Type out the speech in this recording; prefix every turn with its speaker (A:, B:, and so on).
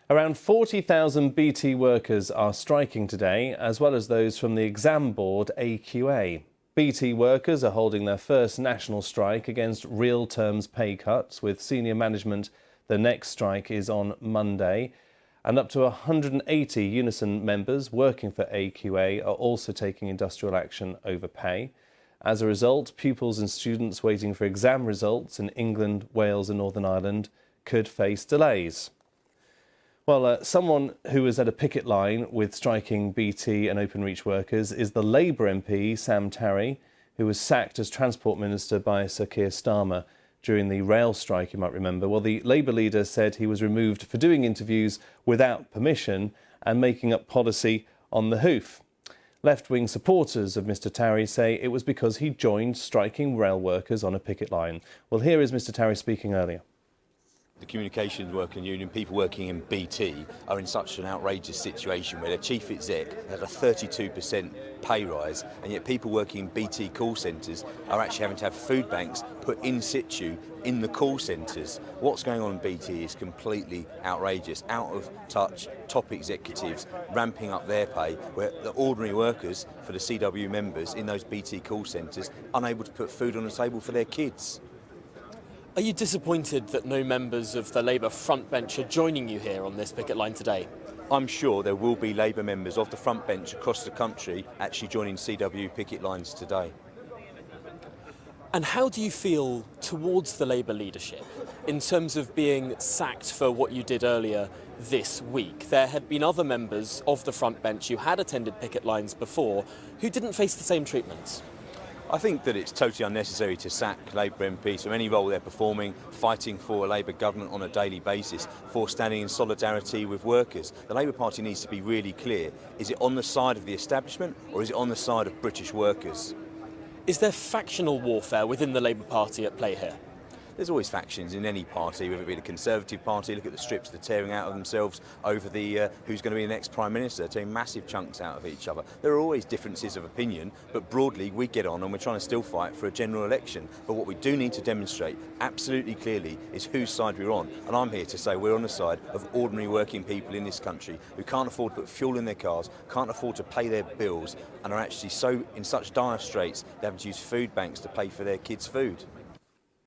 A: Around 40,000 BT workers are striking today, as well as those from the exam board AQA. BT workers are holding their first national strike against real terms pay cuts, with senior management. The next strike is on Monday. And up to 180 Unison members working for AQA are also taking industrial action over pay. As a result, pupils and students waiting for exam results in England, Wales and Northern Ireland could face delays. Well, someone who was at a picket line with striking BT and Openreach workers is the Labour MP Sam Tarry, who was sacked as Transport Minister by Sir Keir Starmer during the rail strike, you might remember. Well, the Labour leader said he was removed for doing interviews without permission and making up policy on the hoof. Left-wing supporters of Mr Tarry say it was because he joined striking rail workers on a picket line. Well, here is Mr Tarry speaking earlier.
B: The communications working union, people working in BT, are in such an outrageous situation where their chief exec had a 32% pay rise, and yet people working in BT call centres are actually having to have food banks put in situ in the call centres. What's going on in BT is completely outrageous, out of touch, top executives ramping up their pay, where the ordinary workers for the CW members in those BT call centres unable to put food on the table for their kids.
C: Are you disappointed that no members of the Labour front bench are joining you here on this picket line today?
B: I'm sure there will be Labour members of the front bench across the country actually joining CW picket lines today.
C: And how do you feel towards the Labour leadership in terms of being sacked for what you did earlier this week? There had been other members of the front bench who had attended picket lines before who didn't face the same treatment.
B: I think that it's totally unnecessary to sack Labour MPs from any role they're performing, fighting for a Labour government on a daily basis, for standing in solidarity with workers. The Labour Party needs to be really clear. Is it on the side of the establishment or is it on the side of British workers?
C: Is there factional warfare within the Labour Party at play here?
B: There's always factions in any party, whether it be the Conservative Party. Look at the strips they're tearing out of themselves over the who's going to be the next Prime Minister, tearing massive chunks out of each other. There are always differences of opinion, but broadly we get on and we're trying to still fight for a general election. But what we do need to demonstrate absolutely clearly is whose side we're on. And I'm here to say we're on the side of ordinary working people in this country who can't afford to put fuel in their cars, can't afford to pay their bills, and are actually in such dire straits they're having to use food banks to pay for their kids' food.